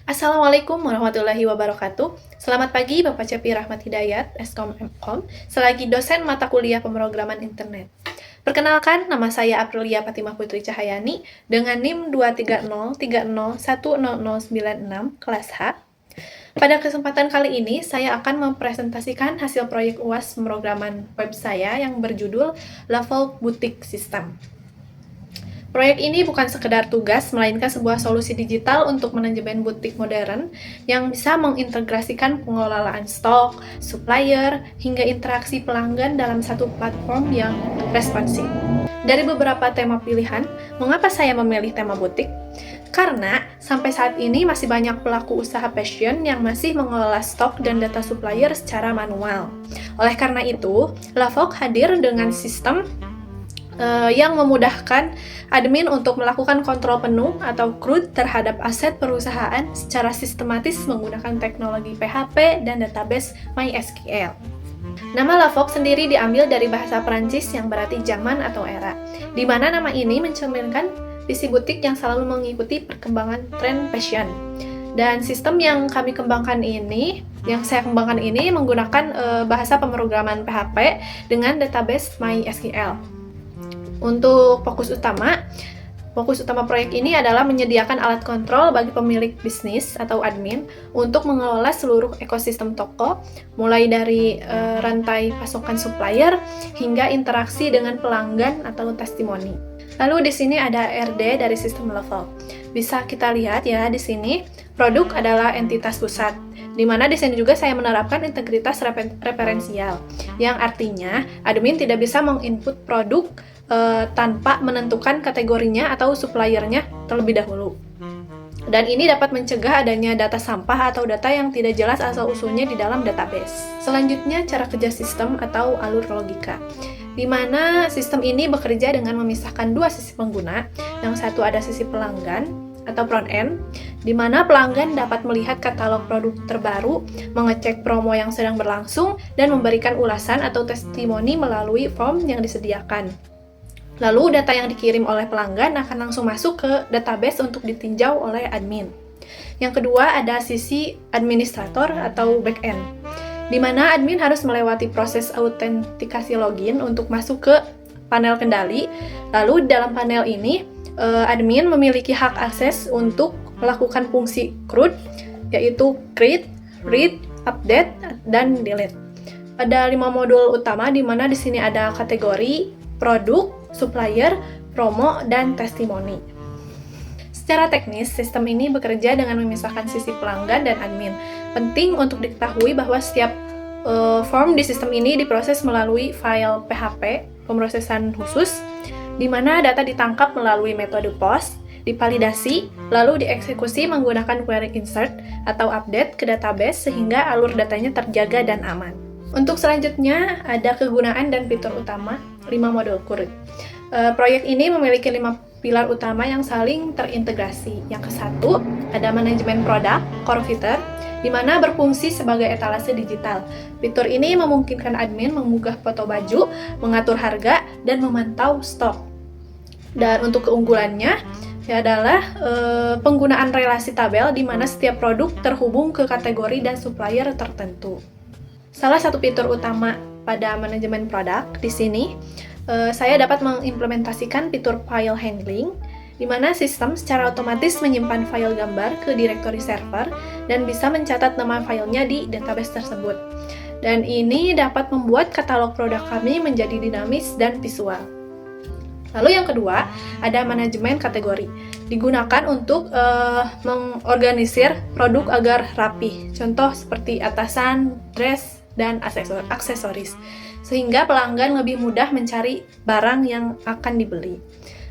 Assalamualaikum warahmatullahi wabarakatuh. Selamat pagi Bapak Cepi Rahmat Hidayat, Eskom Mkom, selagi dosen mata kuliah pemrograman internet. Perkenalkan, nama saya Aprilia Fatimah Putri Cahayani dengan NIM 23030100096 kelas H. Pada kesempatan kali ini, saya akan mempresentasikan hasil proyek UAS pemrograman web saya yang berjudul Level Boutique System. Proyek ini bukan sekedar tugas, melainkan sebuah solusi digital untuk manajemen butik modern yang bisa mengintegrasikan pengelolaan stok, supplier, hingga interaksi pelanggan dalam satu platform yang responsif. Dari beberapa tema pilihan, mengapa saya memilih tema butik? Karena sampai saat ini masih banyak pelaku usaha fashion yang masih mengelola stok dan data supplier secara manual. Oleh karena itu, Lavok hadir dengan sistem yang memudahkan admin untuk melakukan kontrol penuh atau CRUD terhadap aset perusahaan secara sistematis menggunakan teknologi PHP dan database MySQL. Nama Lavok sendiri diambil dari bahasa Prancis yang berarti zaman atau era, di mana nama ini mencerminkan visi butik yang selalu mengikuti perkembangan tren fashion. Dan sistem yang kami kembangkan ini, yang saya kembangkan ini menggunakan bahasa pemrograman PHP dengan database MySQL. Untuk fokus utama proyek ini adalah menyediakan alat kontrol bagi pemilik bisnis atau admin untuk mengelola seluruh ekosistem toko, mulai dari rantai pasokan supplier hingga interaksi dengan pelanggan atau testimoni. Lalu di sini ada RD dari sistem level. Bisa kita lihat ya di sini, produk adalah entitas pusat, di mana di sini juga saya menerapkan integritas referensial, yang artinya admin tidak bisa menginput produk tanpa menentukan kategorinya atau suppliernya terlebih dahulu. Dan ini dapat mencegah adanya data sampah atau data yang tidak jelas asal-usulnya di dalam database. Selanjutnya, cara kerja sistem atau alur logika, di mana sistem ini bekerja dengan memisahkan dua sisi pengguna. Yang satu ada sisi pelanggan atau front end, di mana pelanggan dapat melihat katalog produk terbaru, mengecek promo yang sedang berlangsung, dan memberikan ulasan atau testimoni melalui form yang disediakan. Lalu data yang dikirim oleh pelanggan akan langsung masuk ke database untuk ditinjau oleh admin. Yang kedua ada sisi administrator atau back-end, di mana admin harus melewati proses autentikasi login untuk masuk ke panel kendali. Lalu dalam panel ini, admin memiliki hak akses untuk melakukan fungsi CRUD, yaitu create, read, update, dan delete. Ada 5 modul utama, di mana di sini ada kategori, produk, supplier, promo, dan testimoni. Secara teknis, sistem ini bekerja dengan memisahkan sisi pelanggan dan admin. Penting untuk diketahui bahwa setiap form di sistem ini diproses melalui file PHP, pemrosesan khusus, di mana data ditangkap melalui metode POST, divalidasi, lalu dieksekusi menggunakan query insert atau update ke database sehingga alur datanya terjaga dan aman. Untuk selanjutnya, ada kegunaan dan fitur utama 5 modul CRUD. Proyek ini memiliki 5 pilar utama yang saling terintegrasi. Yang ke-1, ada manajemen produk, core feature, di mana berfungsi sebagai etalase digital. Fitur ini memungkinkan admin mengunggah foto baju, mengatur harga, dan memantau stok. Dan untuk keunggulannya, adalah penggunaan relasi tabel di mana setiap produk terhubung ke kategori dan supplier tertentu. Salah satu fitur utama pada manajemen produk di sini, saya dapat mengimplementasikan fitur file handling, di mana sistem secara otomatis menyimpan file gambar ke direktori server dan bisa mencatat nama filenya di database tersebut. Dan ini dapat membuat katalog produk kami menjadi dinamis dan visual. Lalu yang kedua, ada manajemen kategori. Digunakan untuk mengorganisir produk agar rapi. Contoh seperti atasan, dress, dan aksesoris. Sehingga pelanggan lebih mudah mencari barang yang akan dibeli.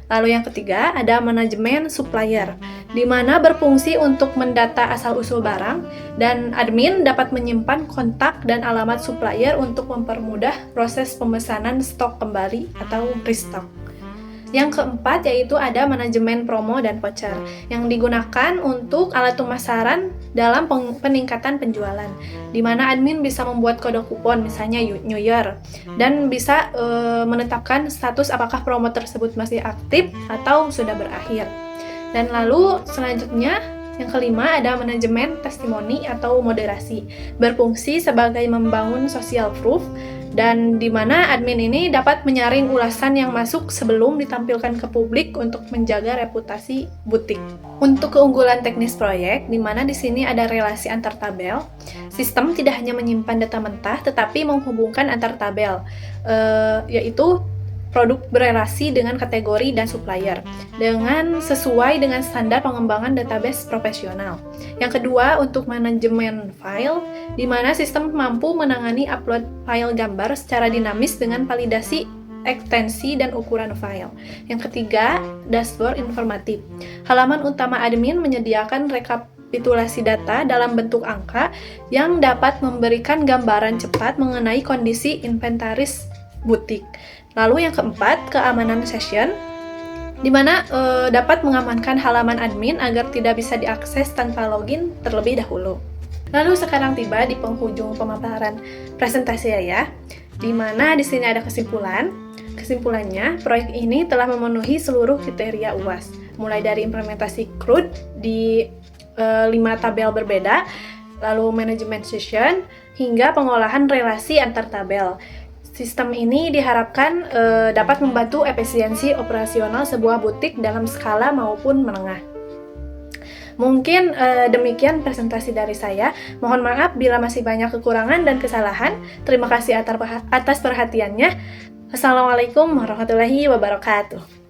Lalu yang ketiga, ada manajemen supplier, di mana berfungsi untuk mendata asal-usul barang, dan admin dapat menyimpan kontak dan alamat supplier untuk mempermudah proses pemesanan stok kembali atau restock. Yang keempat yaitu ada manajemen promo dan voucher yang digunakan untuk alat pemasaran dalam peningkatan penjualan, di mana admin bisa membuat kode kupon misalnya New Year dan bisa menetapkan status apakah promo tersebut masih aktif atau sudah berakhir. Dan lalu selanjutnya Yang kelima ada manajemen testimoni atau moderasi, berfungsi sebagai membangun social proof dan di mana admin ini dapat menyaring ulasan yang masuk sebelum ditampilkan ke publik untuk menjaga reputasi butik. Untuk keunggulan teknis proyek, di mana di sini ada relasi antar tabel, sistem tidak hanya menyimpan data mentah tetapi menghubungkan antar tabel, yaitu produk berelasi dengan kategori dan supplier dengan sesuai dengan standar pengembangan database profesional. Yang kedua, untuk manajemen file, di mana sistem mampu menangani upload file gambar secara dinamis dengan validasi ekstensi dan ukuran file. Yang ketiga, dashboard informatif. Halaman utama admin menyediakan rekapitulasi data dalam bentuk angka yang dapat memberikan gambaran cepat mengenai kondisi inventaris butik. Lalu yang keempat, keamanan session, di mana dapat mengamankan halaman admin agar tidak bisa diakses tanpa login terlebih dahulu. Lalu sekarang tiba di penghujung pemaparan presentasi saya, di mana di sini ada kesimpulan. Kesimpulannya, proyek ini telah memenuhi seluruh kriteria UAS, mulai dari implementasi CRUD di 5 tabel berbeda, lalu manajemen session, hingga pengolahan relasi antar tabel. Sistem ini diharapkan dapat membantu efisiensi operasional sebuah butik dalam skala maupun menengah. Mungkin demikian presentasi dari saya. Mohon maaf bila masih banyak kekurangan dan kesalahan. Terima kasih atas perhatiannya. Assalamualaikum warahmatullahi wabarakatuh.